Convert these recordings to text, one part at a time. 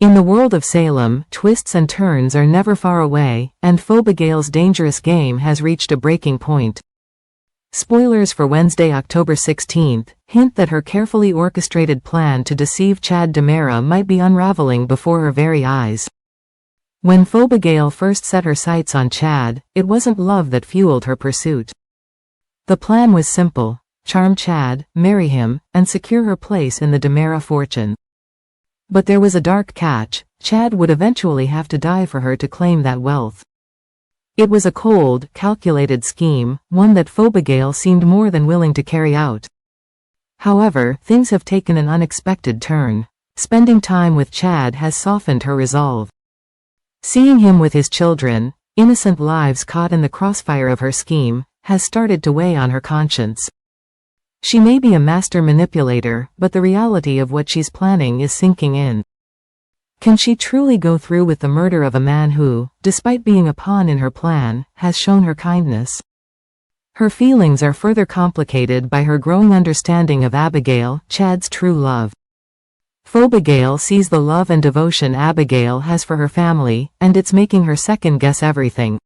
In the world of Salem, twists and turns are never far away, and Fobagale's dangerous game has reached a breaking point. Spoilers for Wednesday, October 16th, hint that her carefully orchestrated plan to deceive Chad DiMera might be unraveling before her very eyes. When Fobagale first set her sights on Chad, it wasn't love that fueled her pursuit. The plan was simple: charm Chad, marry him, and secure her place in the DiMera fortune. But there was a dark catch: Chad would eventually have to die for her to claim that wealth. It was a cold, calculated scheme, one that Fobagale seemed more than willing to carry out. However, things have taken an unexpected turn. Spending time with Chad has softened her resolve. Seeing him with his children, innocent lives caught in the crossfire of her scheme, has started to weigh on her conscience. She may be a master manipulator, but the reality of what she's planning is sinking in. Can she truly go through with the murder of a man who, despite being a pawn in her plan, has shown her kindness? Her feelings are further complicated by her growing understanding of Abigail, Chad's true love. Fobagale sees the love and devotion Abigail has for her family, and it's making her second-guess everything.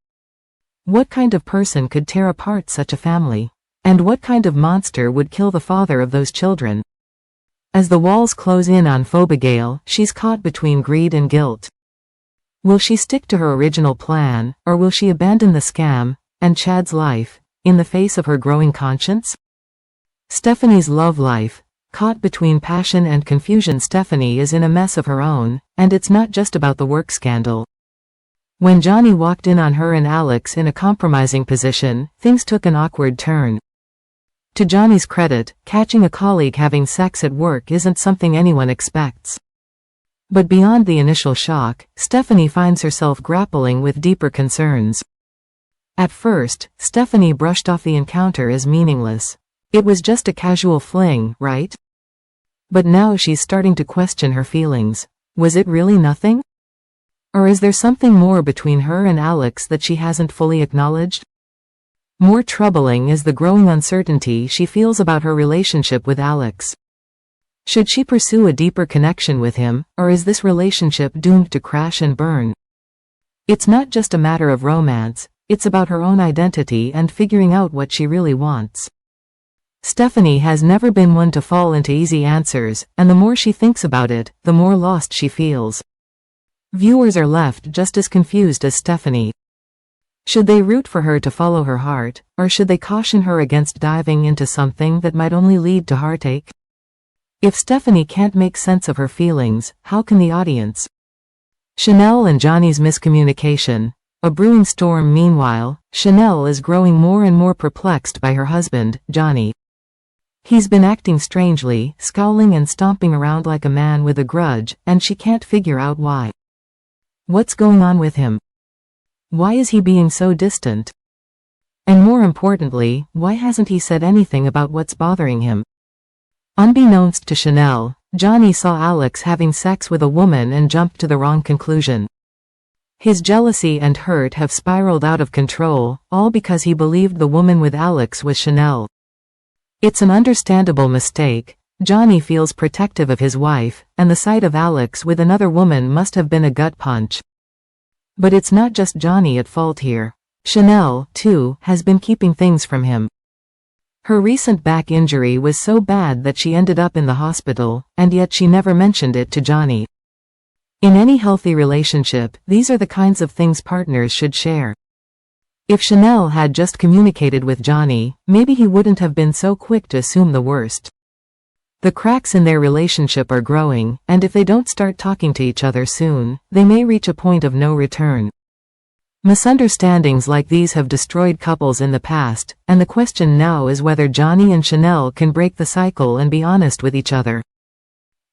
What kind of person could tear apart such a family? And what kind of monster would kill the father of those children? As the walls close in on Fobagale, she's caught between greed and guilt. Will she stick to her original plan, or will she abandon the scam, and Chad's life, in the face of her growing conscience? Stephanie's love life. Caught between passion and confusion, Stephanie is in a mess of her own, and it's not just about the work scandal. When Johnny walked in on her and Alex in a compromising position, things took an awkward turn. To Johnny's credit, catching a colleague having sex at work isn't something anyone expects. But beyond the initial shock, Stephanie finds herself grappling with deeper concerns. At first, Stephanie brushed off the encounter as meaningless. It was just a casual fling, right? But now she's starting to question her feelings. Was it really nothing? Or is there something more between her and Alex that she hasn't fully acknowledged? More troubling is the growing uncertainty she feels about her relationship with Alex. Should she pursue a deeper connection with him, or is this relationship doomed to crash and burn? It's not just a matter of romance, it's about her own identity and figuring out what she really wants. Stephanie has never been one to fall into easy answers, and the more she thinks about it, the more lost she feels. Viewers are left just as confused as Stephanie. Should they root for her to follow her heart, or should they caution her against diving into something that might only lead to heartache? If Stephanie can't make sense of her feelings, how can the audience? Chanel and Johnny's miscommunication. A brewing storm. Meanwhile, Chanel is growing more and more perplexed by her husband, Johnny. He's been acting strangely, scowling and stomping around like a man with a grudge, and she can't figure out why. What's going on with him? Why is he being so distant? And more importantly, why hasn't he said anything about what's bothering him? Unbeknownst to Chanel, Johnny saw Alex having sex with a woman and jumped to the wrong conclusion. His jealousy and hurt have spiraled out of control, all because he believed the woman with Alex was Chanel. It's an understandable mistake. Johnny feels protective of his wife, and the sight of Alex with another woman must have been a gut punch. But it's not just Johnny at fault here. Chanel, too, has been keeping things from him. Her recent back injury was so bad that she ended up in the hospital, and yet she never mentioned it to Johnny. In any healthy relationship, these are the kinds of things partners should share. If Chanel had just communicated with Johnny, maybe he wouldn't have been so quick to assume the worst. The cracks in their relationship are growing, and if they don't start talking to each other soon, they may reach a point of no return. Misunderstandings like these have destroyed couples in the past, and the question now is whether Johnny and Chanel can break the cycle and be honest with each other.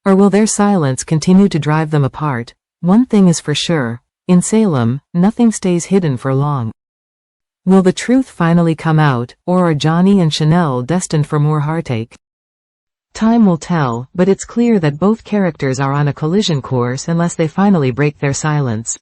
Or will their silence continue to drive them apart? One thing is for sure: in Salem, nothing stays hidden for long. Will the truth finally come out, or are Johnny and Chanel destined for more heartache? Time will tell, but it's clear that both characters are on a collision course unless they finally break their silence.